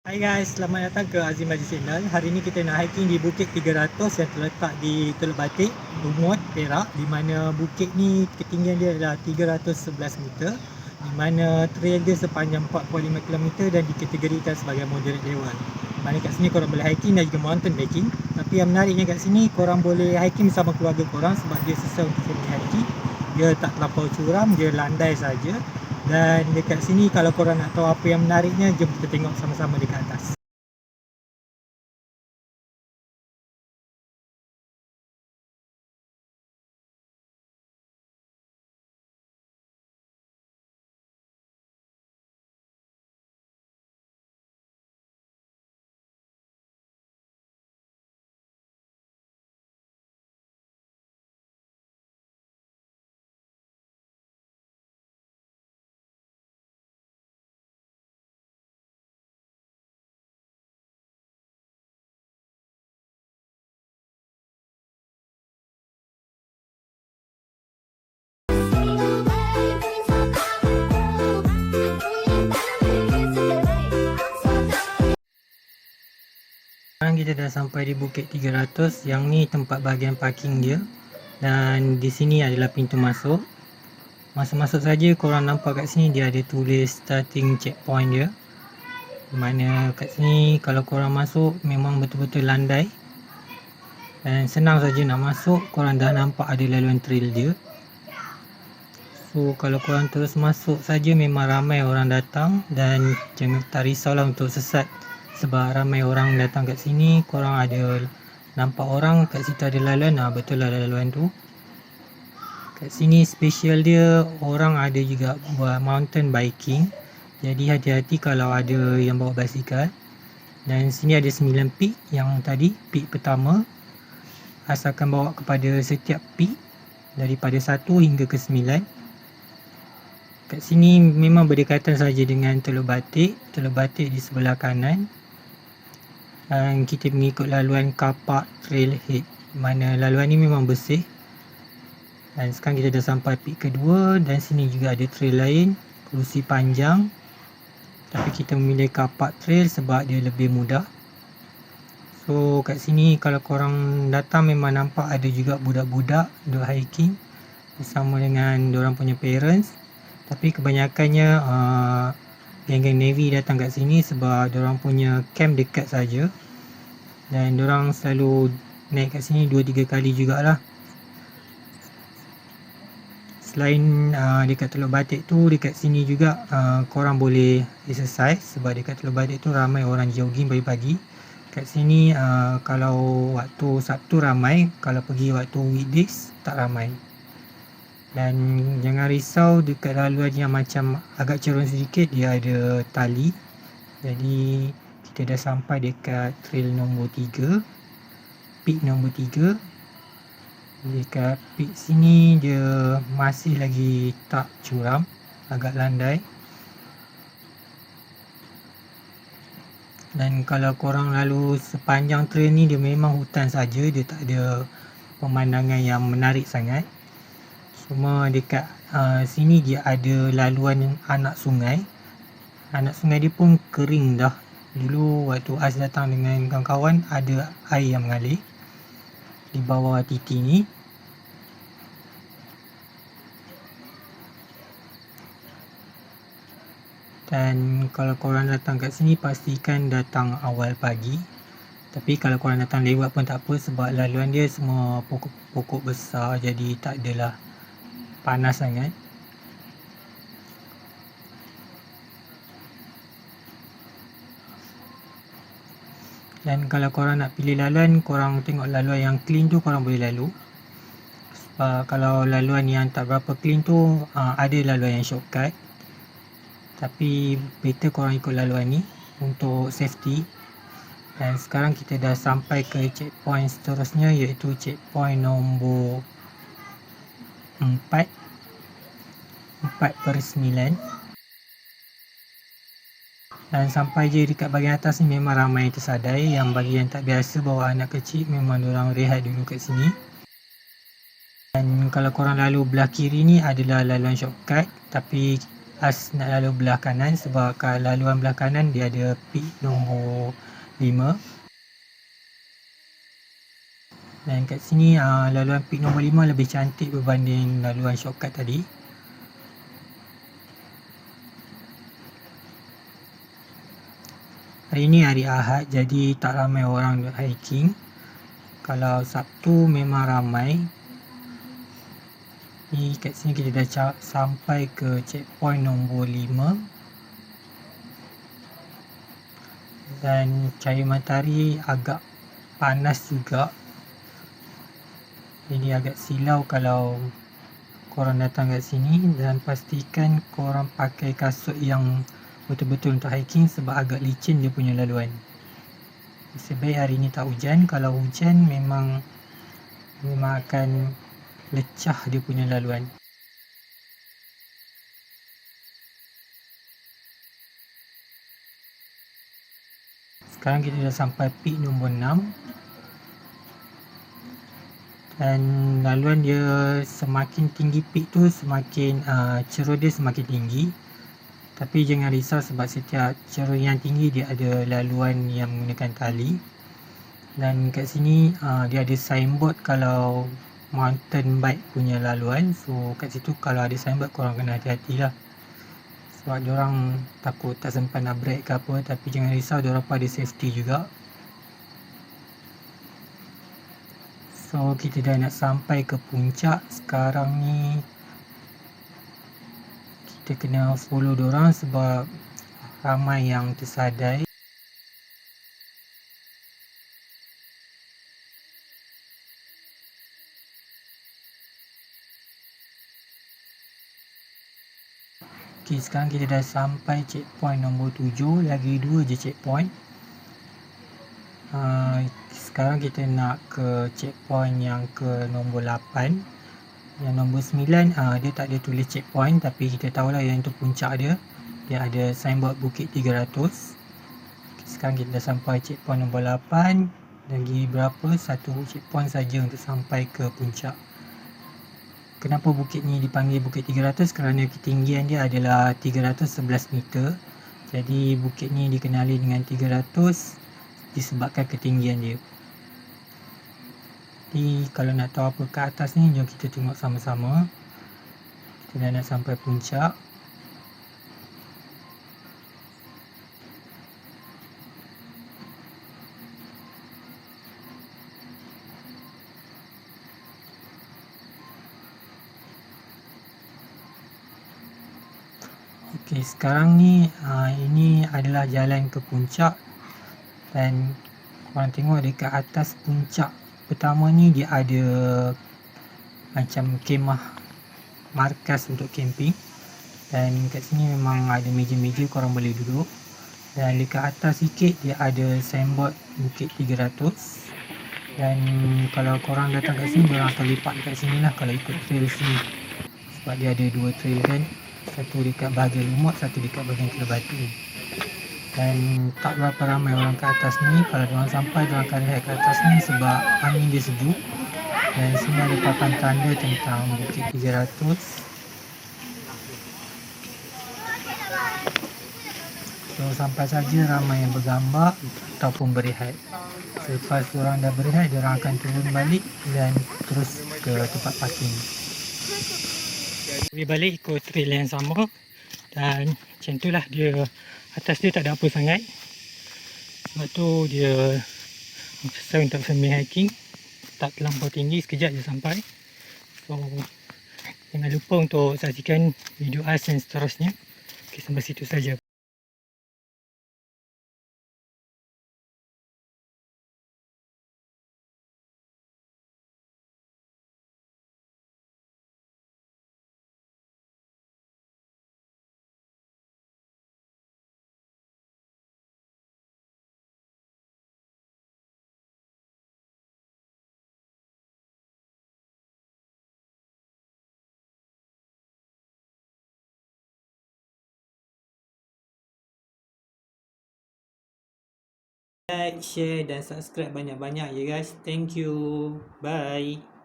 Hai guys, selamat datang ke Azim Haji Channel. Hari ini kita nak hiking di Bukit 300 yang terletak di Teluk Batik, Lumut, Perak, di mana bukit ni ketinggian dia adalah 311 meter, di mana trail dia sepanjang 45 km dan dikategorikan sebagai moderate level. Di mana kat sini korang boleh hiking dan juga mountain biking. Tapi yang menariknya kat sini korang boleh hiking bersama keluarga korang sebab dia sesuai untuk family hiking. Dia tak terlampau curam, dia landai saja. Dan dekat sini kalau korang nak tahu apa yang menariknya, jom kita tengok sama-sama dekat atas. Sekarang kita dah sampai di Bukit 300. Yang ni tempat bahagian parking dia. Dan di sini adalah pintu masuk. Masuk-masuk saja korang nampak kat sini dia ada tulis starting checkpoint dia. Mana kat sini kalau korang masuk memang betul-betul landai. Dan senang saja nak masuk. Korang dah nampak ada laluan trail dia. So kalau korang terus masuk saja memang ramai orang datang. Dan jangan tak risaulah untuk sesat. Sebab ramai orang datang kat sini. Korang ada nampak orang kat situ ada laluan. Betul lah laluan tu. Kat sini special dia orang ada juga buat mountain biking. Jadi hati-hati kalau ada yang bawa basikal. Dan sini ada 9 peak yang tadi. Peak pertama asalkan bawa kepada setiap peak daripada 1 hingga ke 9. Kat sini memang berdekatan saja dengan Teluk Batik. Teluk Batik di sebelah kanan. Dan kita mengikut laluan Kapak Trailhead. Mana laluan ni memang bersih. Dan sekarang kita dah sampai peak kedua. Dan sini juga ada trail lain. Kerusi panjang. Tapi kita memilih Kapak Trail sebab dia lebih mudah. So kat sini kalau korang datang memang nampak ada juga budak-budak duk hiking bersama dengan diorang punya parents. Tapi kebanyakannya geng-geng Navy datang kat sini sebab diorang punya camp dekat saja. Dan diorang selalu naik kat sini 2-3 kali jugalah. Selain dekat Teluk Batik tu, dekat sini juga korang boleh exercise sebab dekat Teluk Batik tu ramai orang jogging pagi-pagi. Kat sini kalau waktu Sabtu ramai, kalau pergi waktu weekdays tak ramai. Dan jangan risau dekat laluan yang macam agak cerun sedikit, dia ada tali. Jadi kita dah sampai dekat trail nombor 3, peak nombor 3. Dekat peak sini dia masih lagi tak curam, agak landai. Dan kalau korang lalu sepanjang trail ni dia memang hutan saja, dia tak ada pemandangan yang menarik sangat. Cuma dekat sini dia ada laluan anak sungai. Anak sungai dia pun kering dah. Dulu waktu Ais datang dengan kawan-kawan ada air yang mengalir di bawah titi ni. Dan kalau korang datang kat sini pastikan datang awal pagi. Tapi kalau korang datang lewat pun tak apa sebab laluan dia semua pokok-pokok besar jadi tak adalah panas sangat. Dan kalau korang nak pilih laluan, korang tengok laluan yang clean tu korang boleh lalu. Sebab kalau laluan yang tak berapa clean tu ada laluan yang shortcut. Tapi better korang ikut laluan ni untuk safety. Dan sekarang kita dah sampai ke checkpoint seterusnya iaitu checkpoint nombor 4/9. Dan sampai je dekat bahagian atas ni memang ramai tersadai. Yang bagi yang tak biasa bawa anak kecil memang diorang rehat dulu kat sini. Dan kalau korang lalu belah kiri ni adalah laluan shortcut. Tapi As nak lalu belah kanan, sebab kat laluan belah kanan dia ada pit nombor 5. Dan kat sini laluan pit nombor 5 lebih cantik berbanding laluan shortcut tadi. Hari ni hari Ahad, jadi tak ramai orang hiking. Kalau Sabtu memang ramai. Ni kat sini kita dah sampai ke checkpoint nombor 5. Dan cahaya matahari agak panas juga. Jadi agak silau kalau korang datang kat sini, dan pastikan korang pakai kasut yang betul-betul untuk hiking sebab agak licin dia punya laluan. Nasib baik hari ni tak hujan. Kalau hujan memang akan lecah dia punya laluan. Sekarang kita dah sampai pit nombor 6. Dan laluan dia semakin tinggi pit tu semakin ceruk dia semakin tinggi. Tapi jangan risau sebab setiap ceruk yang tinggi dia ada laluan yang menggunakan tali. Dan kat sini dia ada signboard kalau mountain bike punya laluan. So kat situ kalau ada signboard korang kena hati-hati lah. Sebab diorang takut tak sempat nak brake ke apa. Tapi jangan risau, diorang pun ada safety juga. So kita dah nak sampai ke puncak. Sekarang ni kita kena follow diorang sebab ramai yang tersadai. Okay, sekarang kita dah sampai checkpoint nombor 7. Lagi 2 je checkpoint. Sekarang kita nak ke checkpoint yang ke nombor 8. Yang nombor 9 dia tak ada tulis checkpoint, tapi kita tahulah yang itu puncak dia. Dia ada signboard Bukit 300. Sekarang kita dah sampai checkpoint nombor 8. Lagi berapa? Satu checkpoint saja untuk sampai ke puncak. Kenapa bukit ni dipanggil Bukit 300? Kerana ketinggian dia adalah 311 meter. Jadi bukit ni dikenali dengan 300 disebabkan ketinggian dia. Jadi kalau nak tahu apa kat atas ni, jom kita tengok sama-sama. Kita dah nak sampai puncak. Okey, sekarang ni ini adalah jalan ke puncak. Dan korang tengok dekat atas puncak pertama ni dia ada macam kemah markas untuk camping. Dan kat sini memang ada meja-meja korang boleh duduk. Dan dekat atas sikit dia ada signboard Bukit 300. Dan kalau korang datang kat sini, korang akan lepak dekat sini lah kalau ikut trail sini. Sebab dia ada 2 trail kan. Satu dekat bahagian Lumut, satu dekat bahagian Kelebatu. Dan tak berapa ramai orang kat atas ni. Kalau diorang sampai, diorang akan lihat kat atas ni sebab angin dia sejuk. Dan sini ada papan tanda tentang Bukit 300. So sampai saja ramai yang bergambar ataupun berehat. Selepas diorang dah berehat, diorang akan turun balik dan terus ke tempat parking. Boleh balik ikut trail yang sama. Dan macam tu lah, dia atas dia tak ada apa sangat. Sebab tu dia sesuai untuk family hiking. Tak terlampau tinggi, sekejap je sampai. So jangan lupa untuk saksikan video as yang seterusnya. Okay, sampai situ saja. Like, share dan subscribe banyak-banyak ya guys. Thank you. Bye.